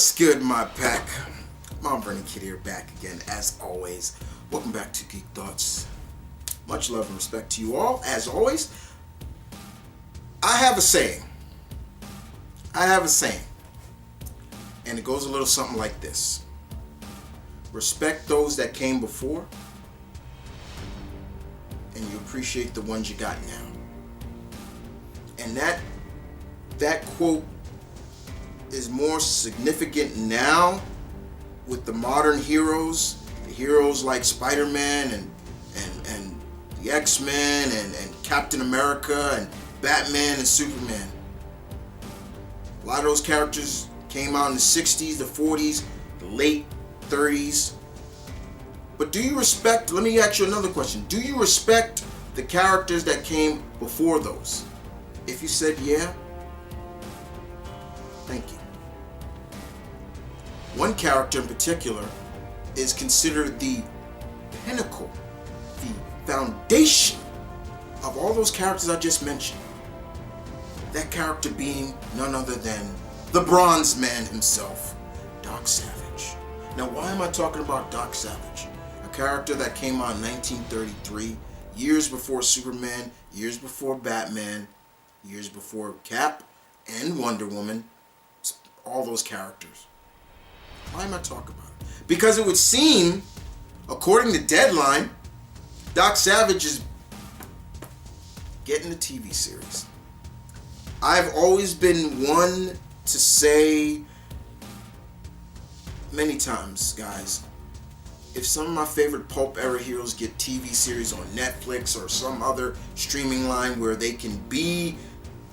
What's good, my pack? Mom Vernon Kid here, back again as always. Welcome back to Geek Thoughts. Much love and respect to you all. As always, I have a saying. And it goes a little something like this. Respect those that came before, and you appreciate the ones you got now. And that quote is more significant now with the modern heroes, the heroes like Spider-Man and the X-Men and Captain America and Batman and Superman. A lot of those characters came out in the 60s, the 40s, the late 30s. But do you respect, let me ask you another question. Do you respect the characters that came before those? If you said yeah, thank you. One character in particular is considered the pinnacle, the foundation of all those characters I just mentioned. That character being none other than the Bronze Man himself, Doc Savage. Now, why am I talking about Doc Savage? A character that came out in 1933, years before Superman, years before Batman, years before Cap and Wonder Woman, all those characters. Why am I talking about it? Because it would seem, according to Deadline, Doc Savage is getting a TV series. I've always been one to say many times, guys, if some of my favorite pulp era heroes get TV series on Netflix or some other streaming line where they can be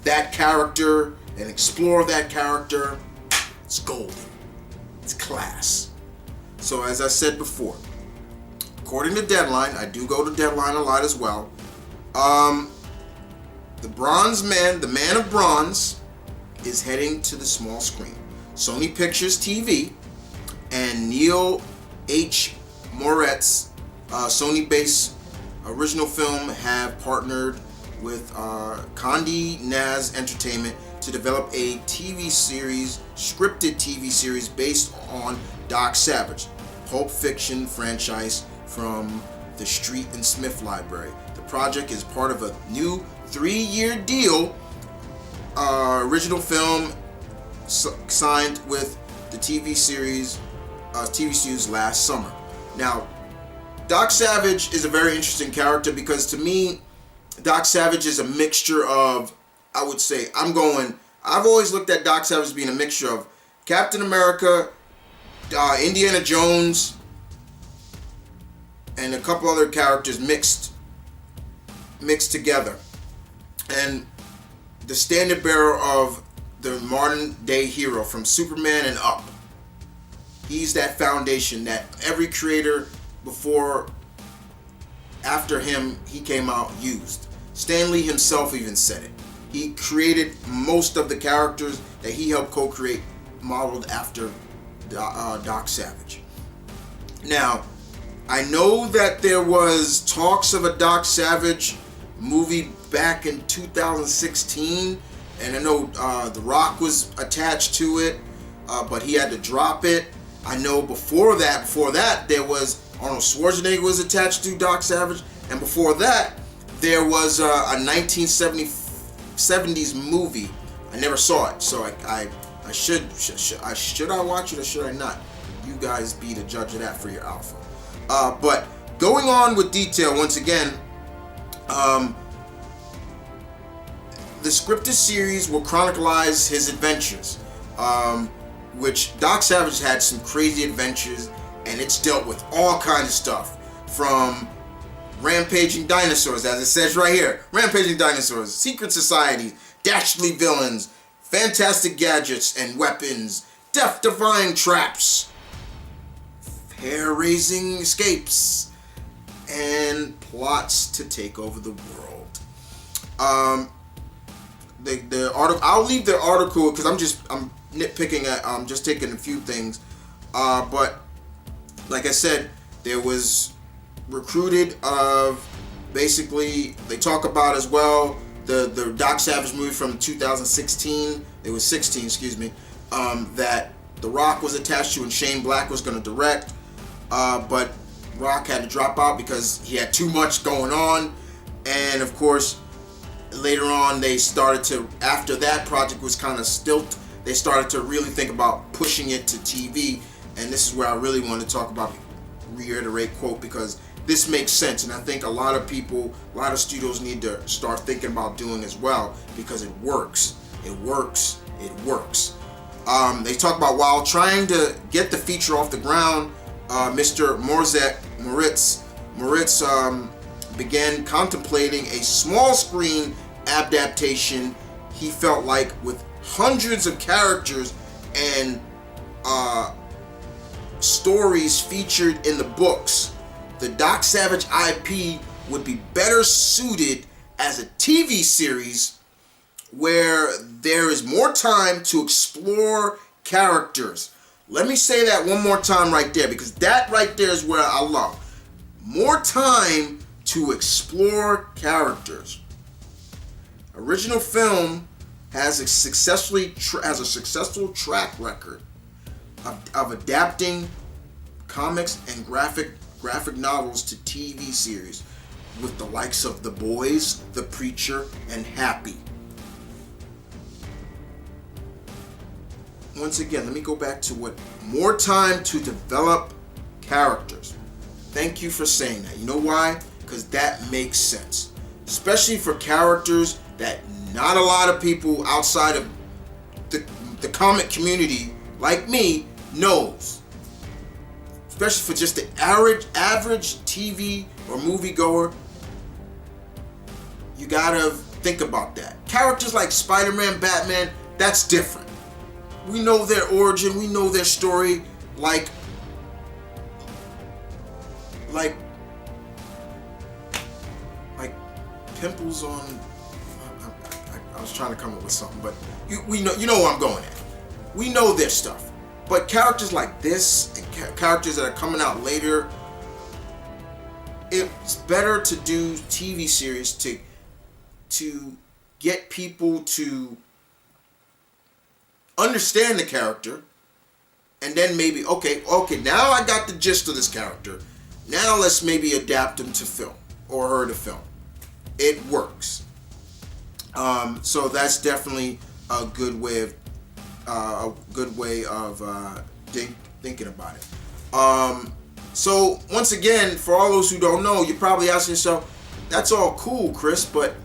that character and explore that character, it's golden. It's class. So as I said before, according to Deadline, I do go to Deadline a lot as well. The Bronze Man, the Man of Bronze, is heading to the small screen. Sony Pictures TV and Neil H. Moretz, Sony-based original film, have partnered with Condé Nast Entertainment to develop a TV series, scripted TV series based on Doc Savage, Pulp Fiction franchise from the Street and Smith Library. The project is part of a new 3-year deal. Original film signed with the TV series last summer. Now, Doc Savage is a very interesting character because to me, Doc Savage is a mixture of, I would say, I've always looked at Doc Savage as being a mixture of Captain America, Indiana Jones, and a couple other characters mixed together. And the standard bearer of the modern day hero from Superman and up. He's that foundation that every creator after him, he came out used. Stan Lee himself even said it. He created most of the characters that he helped co-create, modeled after Doc Savage. Now, I know that there was talks of a Doc Savage movie back in 2016, and I know The Rock was attached to it, but he had to drop it. I know before that there was Arnold Schwarzenegger was attached to Doc Savage, and before that there was a 1970s movie. I never saw it, so I should I watch it or should I not? You guys be the judge of that for your alpha. But going on with detail once again, the scripted series will chronicleize his adventures, which Doc Savage had some crazy adventures, and it's dealt with all kinds of stuff, from rampaging dinosaurs, as it says right here, rampaging dinosaurs, secret societies, dastardly villains, fantastic gadgets and weapons, death-defying traps, hair-raising escapes, and plots to take over the world. The article, I'll leave the article because I'm nitpicking at just taking a few things, but like I said, there was recruited of basically, they talk about as well the Doc Savage movie from 2016. It was 16, excuse me. That The Rock was attached to and Shane Black was going to direct, but Rock had to drop out because he had too much going on. And of course, later on, they started to, after that project was kind of stilt, they started to really think about pushing it to TV. And this is where I really want to talk about, reiterate quote, because this makes sense. And I think a lot of people, a lot of studios need to start thinking about doing as well, because it works. It works. It works. They talk about while trying to get the feature off the ground, Mr. Moritz began contemplating a small screen adaptation. He felt like with hundreds of characters and stories featured in the books, the Doc Savage IP would be better suited as a TV series where there is more time to explore characters. Let me say that one more time right there, because that right there is where I love. More time to explore characters. Original film has a successful track record of adapting comics and graphic novels to TV series with the likes of The Boys, The Preacher, and Happy. Once again, let me go back to what more time to develop characters. Thank you for saying that. You know why? Because that makes sense. Especially for characters that not a lot of people outside of the comic community like me knows. Especially for just the average TV or movie goer. You gotta think about that. Characters like Spider-Man, Batman, that's different. We know their origin, we know their story, like pimples on. I was trying to come up with something, but you know where I'm going at. We know their stuff, but characters like this and characters that are coming out later, it's better to do TV series to get people to understand the character, and then maybe okay, now I got the gist of this character. Now let's maybe adapt him to film or her to film. It works. So that's definitely a good way of thinking about it. So once again, for all those who don't know, you're probably asking yourself, "That's all cool, Chris, but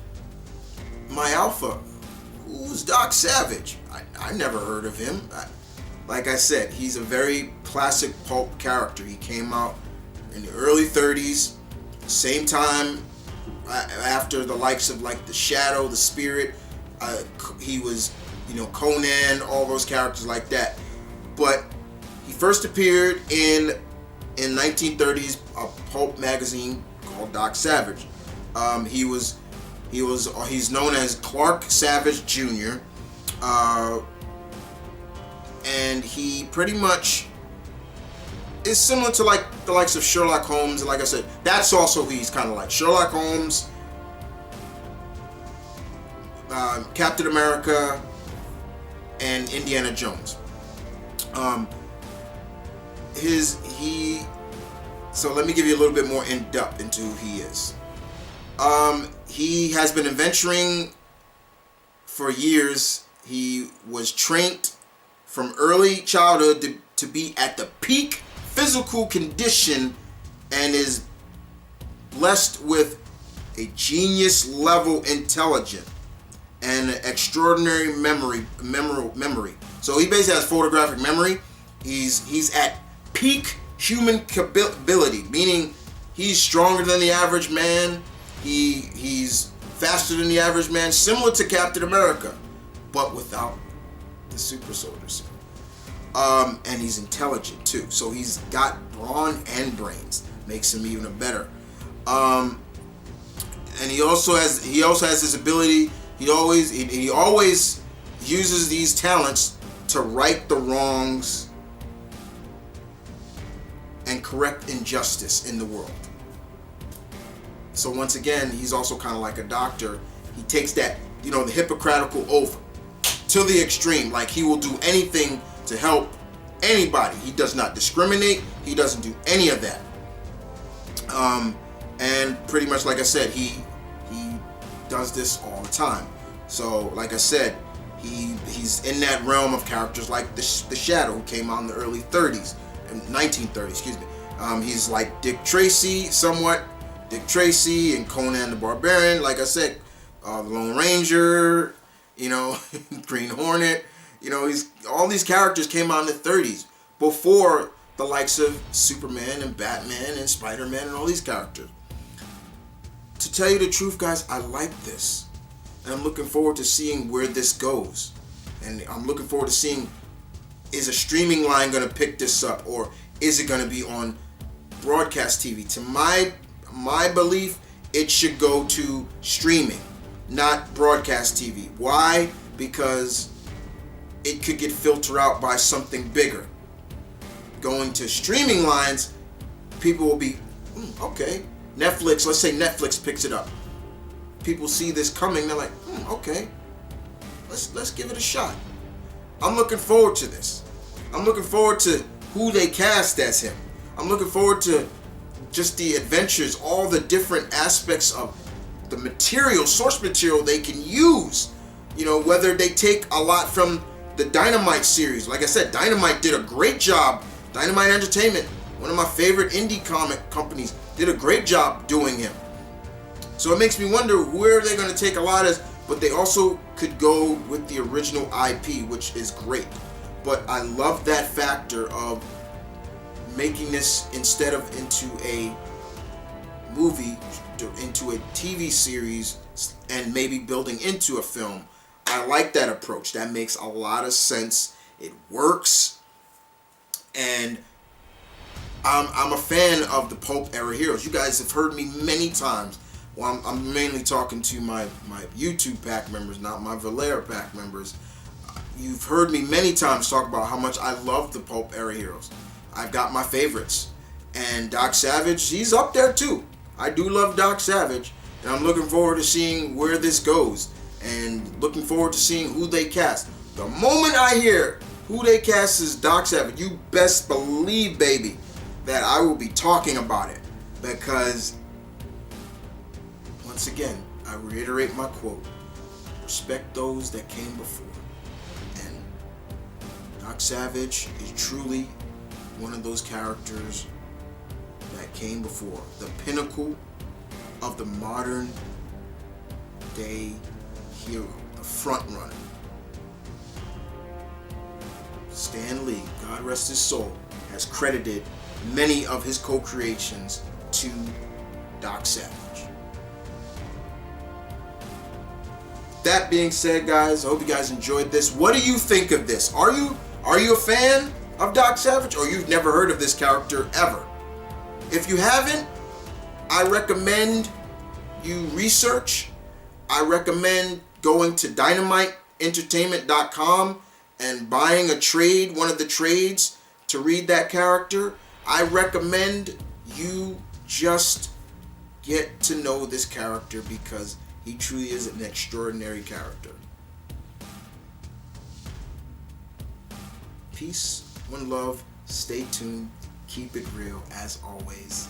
my alpha, who's Doc Savage? I never heard of him." Like I said, he's a very classic pulp character. He came out in the early 30s, same time after the likes of like the Shadow, the Spirit. He was, Conan, all those characters like that. But he first appeared in 1930s a pulp magazine called Doc Savage. He's known as Clark Savage Jr. And he pretty much is similar to like the likes of Sherlock Holmes. And like I said, that's also he's kind of like Sherlock Holmes, Captain America, and Indiana Jones. So let me give you a little bit more in depth into who he is. He has been adventuring for years. He was trained from early childhood to be at the peak physical condition and is blessed with a genius level intelligence and extraordinary memory. So he basically has photographic memory. He's at peak human capability, meaning he's stronger than the average man. He's faster than the average man, similar to Captain America, but without the super soldier suit. And he's intelligent too. So he's got brawn and brains, makes him even better. And he also has this ability. He always uses these talents to right the wrongs and correct injustice in the world. So once again, he's also kind of like a doctor. He takes that, the Hippocratical oath to the extreme. Like he will do anything to help anybody. He does not discriminate. He doesn't do any of that. And pretty much, like I said, he does this all the time. So, like I said, he's in that realm of characters like the Shadow, who came out in the early 30s, and 1930s, excuse me. He's like Dick Tracy, somewhat. Dick Tracy and Conan the Barbarian, like I said, the Lone Ranger, you know, Green Hornet. You know, all these characters came out in the 30s before the likes of Superman and Batman and Spider-Man and all these characters. To tell you the truth, guys, I like this. And I'm looking forward to seeing where this goes. And I'm looking forward to seeing, is a streaming line going to pick this up, or is it going to be on broadcast TV? To my belief, it should go to streaming, not broadcast TV. Why? Because it could get filtered out by something bigger. Going to streaming lines, people will be, okay. Netflix, let's say Netflix picks it up. People see this coming, they're like, okay, let's give it a shot. I'm looking forward to this. I'm looking forward to who they cast as him. I'm looking forward to just the adventures, all the different aspects of the material, source material they can use. You know, whether they take a lot from the Dynamite series. Like I said, Dynamite did a great job. Dynamite Entertainment, one of my favorite indie comic companies, did a great job doing him. So it makes me wonder where they're going to take a lot of, but they also could go with the original IP, which is great. But I love that factor of making this, instead of into a movie, into a TV series, and maybe building into a film. I like that approach. That makes a lot of sense. It works. And I'm a fan of the pulp era heroes. You guys have heard me many times. Well, I'm mainly talking to my YouTube pack members, not my Valera pack members. You've heard me many times talk about how much I love the pulp era heroes. I've got my favorites. And Doc Savage, he's up there too. I do love Doc Savage. And I'm looking forward to seeing where this goes. And looking forward to seeing who they cast. The moment I hear who they cast as Doc Savage, you best believe, baby, that I will be talking about it. Because, once again, I reiterate my quote: respect those that came before. And Doc Savage is truly one of those characters that came before. The pinnacle of the modern day hero, the Frontrunner. Stan Lee, God rest his soul, has credited many of his co-creations to Doc Savage. That being said, guys, I hope you guys enjoyed this. What do you think of this? Are you a fan of Doc Savage, or you've never heard of this character ever? If you haven't, I recommend you research. I recommend going to dynamiteentertainment.com and buying a trade, one of the trades, to read that character. I recommend you just get to know this character, because he truly is an extraordinary character. Peace, one love, stay tuned, keep it real as always.